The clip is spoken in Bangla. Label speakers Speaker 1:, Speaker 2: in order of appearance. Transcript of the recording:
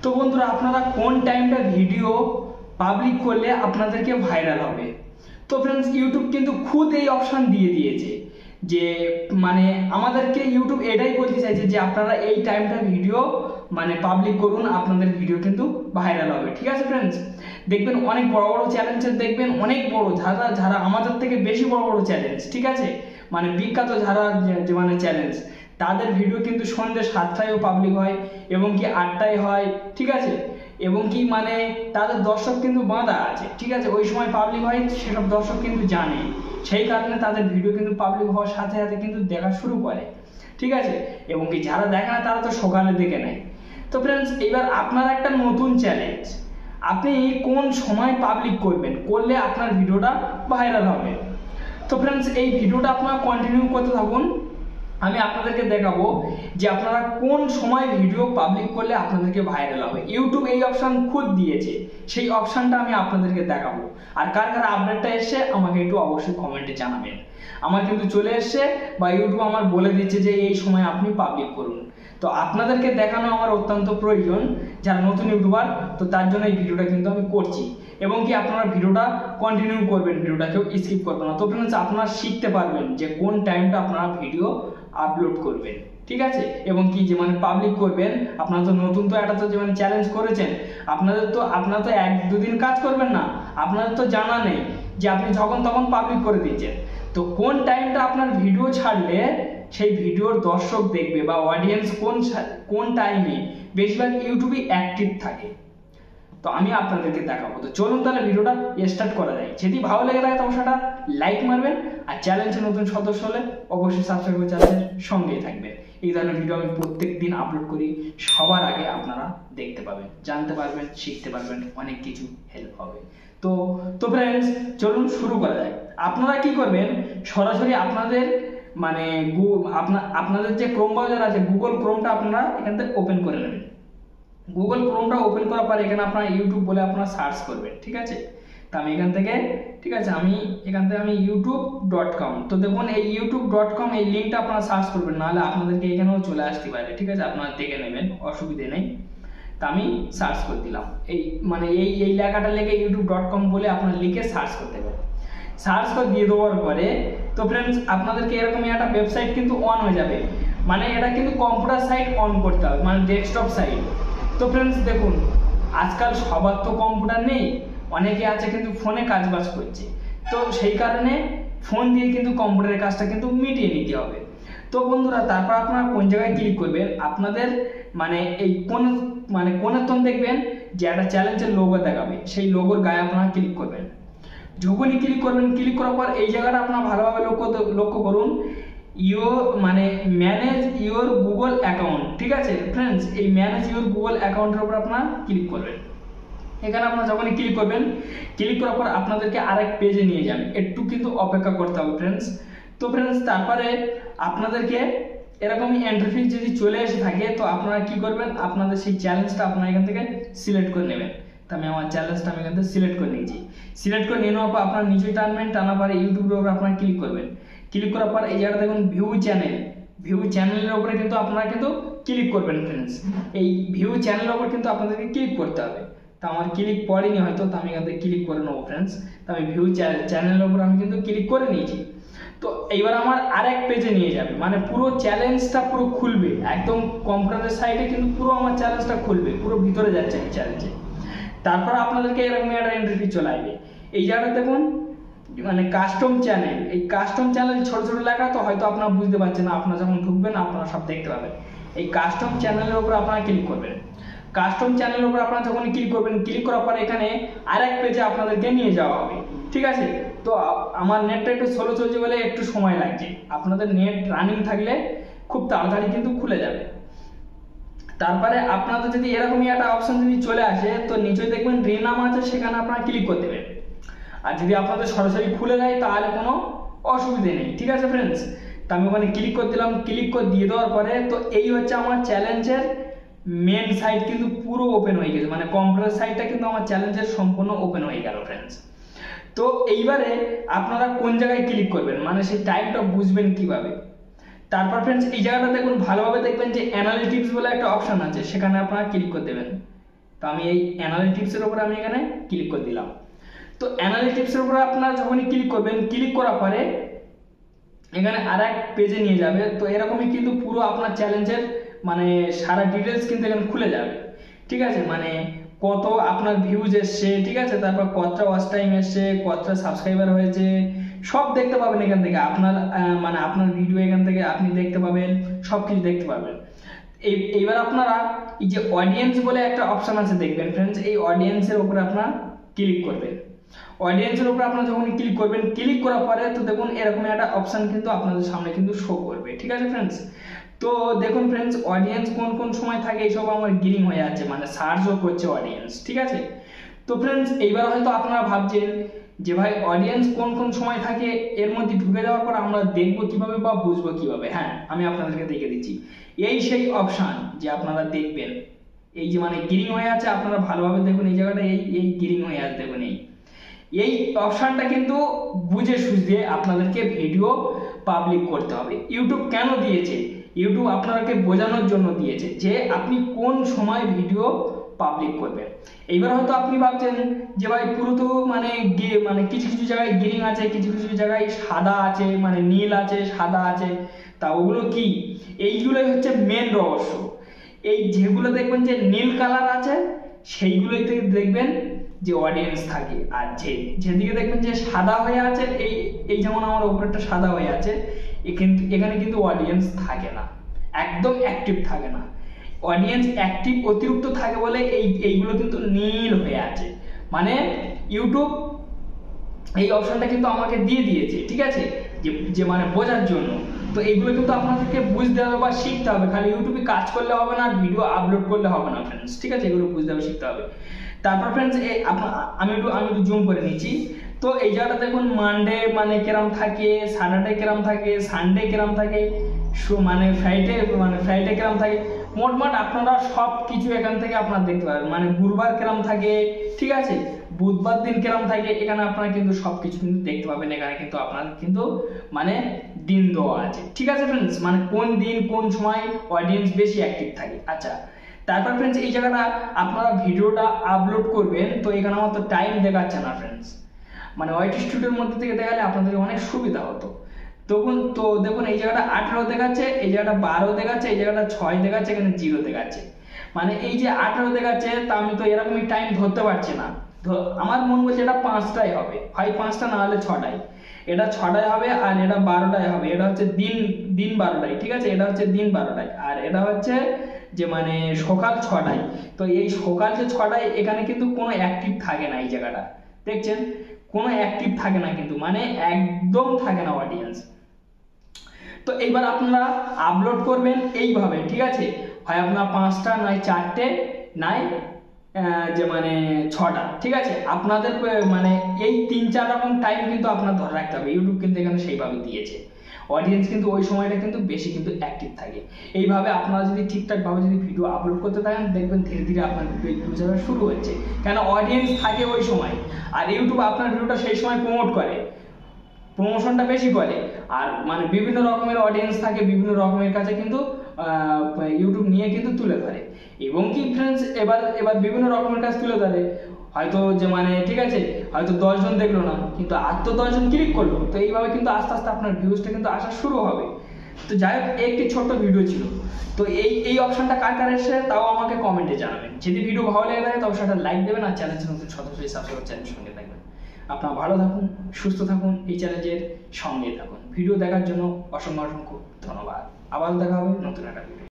Speaker 1: তো বন্ধুরা, আপনারা কোন টাইমটা ভিডিও পাবলিক করলে আপনাদেরকে ভাইরাল হবে? তো ফ্রেন্ডস, ইউটিউব কিন্তু খুদ এই অপশন দিয়ে দিয়েছে যে মানে আমাদেরকে ইউটিউব এটাই বলতে চাইছে যে আপনারা এই টাইমটা ভিডিও পাবলিক করুন, আপনাদের ভিডিও কিন্তু ভাইরাল হবে। ঠিক আছে ফ্রেন্ডস, দেখবেন অনেক বড় বড় চ্যালেঞ্জের, দেখবেন অনেক বড় যারা যারা আমাদের থেকে বেশি বড় বড় চ্যালেঞ্জ, ঠিক আছে, বিখ্যাত যারা যে চ্যালেঞ্জ, তাদের ভিডিও কিন্তু সন্ধ্যে 7টায়ও পাবলিক হয় এবং কি 8টায় হয়। ঠিক আছে, এবং কি তাদের দর্শক কিন্তু বাঁধা আছে। ঠিক আছে, ওই সময় পাবলিক হয়, সেসব দর্শক কিন্তু জানে, সেই কারণে তাদের ভিডিও কিন্তু পাবলিক হওয়ার সাথে সাথে কিন্তু দেখা শুরু করে। ঠিক আছে, এবং কি যারা দেখে না তারা তো সকালে দেখে নেয়। তো ফ্রেন্ডস, এবার আপনার একটা নতুন চ্যালেঞ্জ, আপনি কোন সময় পাবলিক করবেন, করলে আপনার ভিডিওটা ভাইরাল হবে। তো ফ্রেন্ডস, এই ভিডিওটা আপনারা কন্টিনিউ করতে থাকুন। আমি আপনাদেরকে দেখাবো যে আপনারা কোন সময় ভিডিও পাবলিক করলে আপনাদেরকে ভাইরাল হবে। ইউটিউব এই অপশন খুদ দিয়েছে, সেই অপশনটা আমি আপনাদেরকে দেখাবো। আর কার কার আপডেটটা এসছে আমাকে একটু অবশ্যই কমেন্টে জানাবেন। আমার কিন্তু চলে এসছে, বা ইউটিউব আমার বলে দিচ্ছে যে এই সময় আপনি পাবলিক করুন। তো আপনাদেরকে দেখানো আমার অত্যন্ত প্রয়োজন, যারা নতুন ইউটিউবার, তো তার জন্য এই ভিডিওটা কিন্তু আমি করছি। এবং কি আপনারা ভিডিওটা কন্টিনিউ করবেন, ভিডিওটা কেউ স্কিপ করবেন না। তো ফ্রেন্ডস, আপনারা শিখতে পারবেন যে কোন টাইমটা আপনারা ভিডিও আপলোড করবেন। ঠিক আছে, এবং কি যে পাবলিক করবেন। আপনারা তো নতুন, তো এটা তো যে চ্যালেঞ্জ করেছেন, আপনারা তো 1-2 দিন কাজ করবেন না, আপনাদের তো জানা নেই যে আপনি যখন তখন পাবলিক করে দিচ্ছেন। তো কোন টাইমটা আপনার ভিডিও ছাড়লে সেই ভিডিওর দর্শক দেখবে, বা অডিয়েন্স কোন টাইমে বেশিরভাগ ইউটিউবে অ্যাক্টিভ থাকে, তো আমি আপনাদেরকে দেখাবো। তো চলুন তাহলে ভিডিওটা স্টার্ট করা যায়। যদি ভালো লেগে থাকে তখন সেটা লাইক মারবেন, আর চ্যানেলে নতুন সদস্য হলে অবশ্যই সাবস্ক্রাইব করে চ্যানেলের সঙ্গেই থাকবেন। এই ধরনের ভিডিও আমি প্রত্যেক দিন আপলোড করি, সবার আগে আপনারা দেখতে পাবেন, জানতে পারবেন, শিখতে পারবেন, অনেক কিছু হেল্প হবে। তো তো ফ্রেন্ডস, চলুন শুরু করা যায়। আপনারা কি করবেন, সরাসরি আপনাদের আপনাদের যে ক্রোম ব্রাউজার আছে, গুগল ক্রোমটা আপনারা এখান থেকে ওপেন করে নেবেন। গুগল ক্রোমটা ওপেন করার পর এখানে আপনারা ইউটিউব বলে আপনারা সার্চ করবেন। ঠিক আছে, তো আমি এখান থেকে আমি youtube.com, তো দেখুন এই youtube.com এই লিঙ্কটা আপনারা সার্চ করবেন, নাহলে আপনাদেরকে এখানেও চলে আসতে পারে। ঠিক আছে, আপনারা দেখে নেবেন, অসুবিধে নেই। তো আমি সার্চ করে দিলাম, এই এই লেখাটা লিখে youtube.com বলে আপনারা লিখে সার্চ করতে পারেন। সার্চ করে দিয়ে দেওয়ার পরে তো ফ্রেন্ডস, আপনাদেরকে এরকমই একটা ওয়েবসাইট কিন্তু অন হয়ে যাবে। এটা কিন্তু কম্পিউটার সাইট অন করতে হবে, ডেস্কটপ সাইট। তো ফ্রেন্ডস দেখুন, আজকাল সবার তো কম্পিউটার নেই, অনেকে আছে কিন্তু ফোনে কাজবাজ করছে। তো সেই কারণে ফোন দিয়ে কিন্তু কম্পিউটারের কাজটা কিন্তু মিটিয়ে নিতে হবে। তো বন্ধুরা, তারপর আপনারা কোন জায়গায় ক্লিক করবেন, আপনাদের এই কোনের তন দেখবেন যে একটা চ্যালেঞ্জের লোগো দেখাবে, সেই লোগোর গায়ে আপনারা ক্লিক করবেন। যখনই ক্লিক করবেন, ক্লিক করার পর এই জায়গাটা আপনারা ভালোভাবে লক্ষ্য করুন, ম্যানেজ ইওর গুগল অ্যাকাউন্ট। ঠিক আছে ফ্রেন্ডস, এই ম্যানেজ ইওর গুগল অ্যাকাউন্টের উপর আপনারা ক্লিক করবেন। এখানে আপনারা যখনই ক্লিক করবেন, ক্লিক করার পর আপনাদেরকে আরেক পেজে নিয়ে যাবে, একটু কিন্তু অপেক্ষা করতে হবে ফ্রেন্ডস। তো ফ্রেন্ডস, তারপরে আপনাদেরকে এরকমই এন্ট্রি যদি চলে এসে থাকে, তো আপনারা কি করবেন, আপনাদের সেই চ্যালেঞ্জটা আপনারা এখান থেকে সিলেক্ট করে নেবেন। তো আমি আমার চ্যালেঞ্জটা এখান থেকে সিলেক্ট করে নিয়েছি। সিলেক্ট করে নিয়ে নেওয়ার পর আপনারা নিচে টানবেন, টানার পরে ইউটিউবের উপর আপনারা ক্লিক করবেন। ক্লিক করার পর এই জায়গাটা দেখুন ভিউ চ্যানেলের উপরে কিন্তু আপনারা কিন্তু ক্লিক করবেন ফ্রেন্ডস। এই ভিউ চ্যানেলের উপর কিন্তু আপনাদেরকে ক্লিক করতে হবে। তো আমার ক্লিক পড়েনি হয়তো, তো আমি এখান থেকে ক্লিক করে নেবো ফ্রেন্ডস। তো আমি ভিউ চ্যানেলের উপর আমি কিন্তু ক্লিক করে নিয়েছি। তো এইবার আমার আরেক পেজে নিয়ে যাবে, পুরো চ্যালেঞ্জটা পুরো খুলবে, একদম কম্পিউটারের সাইডে কিন্তু পুরো আমার চ্যালেঞ্জটা খুলবে, পুরো ভিতরে যাচ্ছে এই চ্যালেঞ্জে। তারপর আপনাদেরকে এরকম একটা এন্ট্রি চলে আসবে। এই জায়গাটা দেখুন কাস্টম চ্যানেল, এই কাস্টম চ্যানেল ছোট ছোট লেখা, তো হয়তো আপনারা বুঝতে পারছেন না, আপনারা যখন ঢুকবেন আপনারা সব দেখতে পাবেন। এই কাস্টম চ্যানেলের উপর আপনারা ক্লিক করবেন। কাস্টম চ্যানেলের উপর আপনারা যখন ক্লিক করবেন, ক্লিক করার পর এখানে আরেক পেজে আপনাদেরকে নিয়ে যাওয়া হবে। ঠিক আছে, তো আমার নেটটা একটু স্লো চলছে বলে একটু সময় লাগছে, আপনাদের নেট রানিং থাকলে খুব তাড়াতাড়ি কিন্তু খুলে যাবে। তারপরে আপনাদের যদি এরকমই একটা অপশন যদি চলে আসে, তো নিচে দেখবেন রিনাম আছে, সেখানে আপনারা ক্লিক করে দেবেন। আর যদি আপনাদের সরাসরি খুলে যায় তাহলে কোনো অসুবিধে নেই। ঠিক আছে ফ্রেন্ডস, তো আমি ওখানে ক্লিক করে দিলাম। ক্লিক করে দিয়ে দেওয়ার পরে তো এই হচ্ছে আমার চ্যালেঞ্জের মেন সাইট কিন্তু পুরো ওপেন হয়ে গেছে, কম্পিউটার সাইটটা কিন্তু আমার চ্যালেঞ্জের সম্পূর্ণ ওপেন হয়ে গেল ফ্রেন্ডস। তো এইবারে আপনারা কোন জায়গায় ক্লিক করবেন, সেই টাইমটা বুঝবেন কিভাবে। তারপর ফ্রেন্ডস, এই জায়গাটা দেখুন, ভালোভাবে দেখবেন যে অ্যানালিটিক্স বলে একটা অপশন আছে, সেখানে আপনারা ক্লিক করে দেবেন। তো আমি এই অ্যানালিটিক্সের উপরে আমি এখানে ক্লিক করে দিলাম। তো অ্যানালিটিক্সের উপরে আপনারা যখনই ক্লিক করবেন, ক্লিক করার পরে এখানে আরেক পেজে নিয়ে যাবে। তো এরকমই কিন্তু পুরো আপনার চ্যালেঞ্জের মানে সারা ডিটেলস কিন্তু এখানে খুলে যাবে, ঠিক আছে। মানে কত আপনার ভিউজ এসছে, ঠিক আছে, তারপর কতটা ওয়াচ টাইম এসছে, কতটা সাবস্ক্রাইবার হয়েছে, সব দেখতে পাবেন এখান থেকে। আপনার মানে আপনার ভিডিও এখান থেকে আপনি দেখতে পাবেন, সব কিছু দেখতে পাবেন। এইবার আপনারা এই যে অডিয়েন্স বলে একটা অপশন আছে দেখবেন ফ্রেন্ডস, এই অডিয়েন্সের উপরে আপনারা ক্লিক করবেন। অডিয়েন্সের উপরে আপনারা যখন ক্লিক করবেন, ক্লিক করার পরে তো দেখুন এরকম একটা অপশন কিন্তু আপনাদের সামনে কিন্তু শো করবে, ঠিক আছে ফ্রেন্ডস। তো দেখুন ফ্রেন্ডস, অডিয়েন্স কোন কোন সময় থাকে এইসব আমার গ্রিন হয়ে আছে, মানে সার্চও করছে অডিয়েন্স, ঠিক আছে। তো ফ্রেন্ডস এইবার হয়তো আপনারা ভাবছেন যে ভাই অডিয়েন্স কোন কোন সময় থাকে, এর মধ্যে ঢুকে যাওয়ার পর আমরা দেখবো কিভাবে বা বুঝবো কিভাবে। হ্যাঁ, আমি আপনাদেরকে দেখে দিচ্ছি। এই সেই অপশন যে আপনারা দেখবেন, এই যে মানে গ্রিন হয়ে আছে, আপনারা ভালোভাবে দেখুন এই জায়গাটা, এই গ্রিন হয়ে আছে দেখুন। এই অপশনটা কিন্তু বুঝে সুঝে আপনাদেরকে ভিডিও পাবলিক করতে হবে। ইউটিউব কেন দিয়েছে? ইউটিউব আপনাকে বোঝানোর জন্য দিয়েছে যে আপনি কোন সময় ভিডিও পাবলিক করবেন। এইবার হয়তো আপনি ভাবছেন যে ভাই পুরো তো মানে কিছু কিছু জায়গায় গ্রিন আছে, কিছু কিছু জায়গায় সাদা আছে, মানে নীল আছে, সাদা আছে, তা ওগুলো কি? এইগুলোই হচ্ছে মেন রহস্য। এই যেগুলো দেখবেন যে নীল কালার আছে, সেইগুলোইতে দেখবেন যে অডিয়েন্স থাকে। আর যেদিকে দেখবেন যে সাদা হয়ে আছে, এই যেমন আমার উপরেরটা সাদা হয়ে আছে, এখানে কিন্তু অডিয়েন্স থাকে না, একদম অ্যাক্টিভ থাকে না। অডিয়েন্স অ্যাক্টিভ অতিরিক্ত থাকে বলে এইগুলো কিন্তু নীল হয়ে আছে। মানে ইউটিউব এই অপশনটা কিন্তু আমাকে দিয়ে দিয়েছে, ঠিক আছে, যে মানে বোঝার জন্য। তো এইগুলো কিন্তু আপনাদেরকে বুঝতে হবে বা শিখতে হবে। খালি ইউটিউবে কাজ করলে হবে না, ভিডিও আপলোড করলে হবে না ফ্রেন্ডস, ঠিক আছে, এগুলো বুঝতে হবে, শিখতে হবে। তারপর ফ্রেন্ডস আমি একটু জুম করে নিচ্ছি। তো এই জায়গাটা দেখুন মানডে মানে কেরাম থাকে, স্যাটারডে কেরাম থাকে, সানডে কেরাম থাকে, মানে ফ্রাইডে কেরাম থাকে। মোটমাট আপনারা সব কিছু এখান থেকে আপনারা দেখতে পাবেন। মানে গুরুবার কেরাম থাকে, ঠিক আছে, বুধবার দিন কেরাম থাকে, এখানে আপনারা কিন্তু সব কিছু কিন্তু দেখতে পাবেন। এখানে কিন্তু আপনার কিন্তু মানে দিন দেওয়া আছে, ঠিক আছে ফ্রেন্ডস, মানে কোন দিন কোন সময় অডিয়েন্স বেশি অ্যাক্টিভ থাকে। আচ্ছা, তারপর ফ্রেন্ডস এই জায়গাটা আপনারা ভিডিওটা আপলোড করবেন, তো এখানে আমার তো টাইম দেখাচ্ছে না ফ্রেন্ডস। মানে ওয়াইট স্টুডিওর মধ্যে থেকে দেখালে আপনাদের অনেক সুবিধা হতো। তখন তো দেখুন এই জায়গাটা 18 দেখাচ্ছে, এই জায়গাটা 12 দেখাচ্ছে, এই জায়গাটা 6 দেখাচ্ছে, এখানে 0 দেখাচ্ছে। মানে এই যে 18 দেখাচ্ছে, তা আমি তো এরকমই টাইম ধরতে পারছি না। আমার মন বলছে এটা 5টাই হবে, হয় 5টা না হলে 6টাই। এটা 6টায় হবে আর এটা 12টায় হবে। এটা হচ্ছে দিন 12টায়, ঠিক আছে, এটা হচ্ছে দিন 12টায়, আর এটা হচ্ছে যে মানে সকাল 6টায়। তো এই সকাল যে 6টায় এখানে কিন্তু কোনো অ্যাক্টিভ থাকে না। এই জায়গাটা দেখছেন কোনো অ্যাক্টিভ থাকে না, কিন্তু মানে একদম থাকে না অডিয়েন্স। তো এইবার আপনারা আপলোড করবেন এইভাবে, ঠিক আছে, হয় আপনার 5টা নয় 4টে নয় যে মানে 6টা, ঠিক আছে। আপনাদের মানে এই 3-4 রকম টাইম কিন্তু আপনার ধরে রাখতে হবে। ইউটিউব কিন্তু এখানে সেইভাবে দিয়েছে। অডিয়েন্স কিন্তু ওই সময়টা কিন্তু বেশি কিন্তু অ্যাক্টিভ থাকে। এইভাবে আপনারা যদি ঠিকঠাকভাবে যদি ভিডিও আপলোড করতে থাকেন, দেখবেন ধীরে ধীরে আপনার ভিডিও ভিউজ আসা শুরু হচ্ছে, কেন অডিয়েন্স থাকে ওই সময়। আর ইউটিউব আপনার ভিডিওটা সেই সময় প্রমোট করে, প্রমোশনটা বেশি করে। আর মানে বিভিন্ন রকমের অডিয়েন্স থাকে, বিভিন্ন রকমের কাছে কিন্তু ইউটিউব নিয়ে কিন্তু তুলে ধরে। এবং কি ফ্রেন্ডস এবার বিভিন্ন রকমের কাজ তুলে ধরে। হয়তো যে মানে ঠিক আছে, হয়তো 10 জন দেখলো না, কিন্তু আর তো 10 জন ক্লিক করলো। তো এইভাবে কিন্তু আস্তে আস্তে আপনার ভিউজটা কিন্তু আসা শুরু হবে। তো যাই হোক, একটি ছোট্ট ভিডিও ছিল। তো এই অপশনটা কার কার এসে তাও আমাকে কমেন্টে জানাবেন। যদি ভিডিও ভালো লেগে থাকে তবে সেটা লাইক দেবেন, আর চ্যানেল নতুন সদস্য সাবস্ক্রাইব চ্যানেলের সঙ্গে থাকবেন। আপনারা ভালো থাকুন, সুস্থ থাকুন, এই চ্যালেঞ্জের সঙ্গে থাকুন। ভিডিও দেখার জন্য অসংখ্য ধন্যবাদ। আবার দেখা হবে নতুন একটা ভিডিও।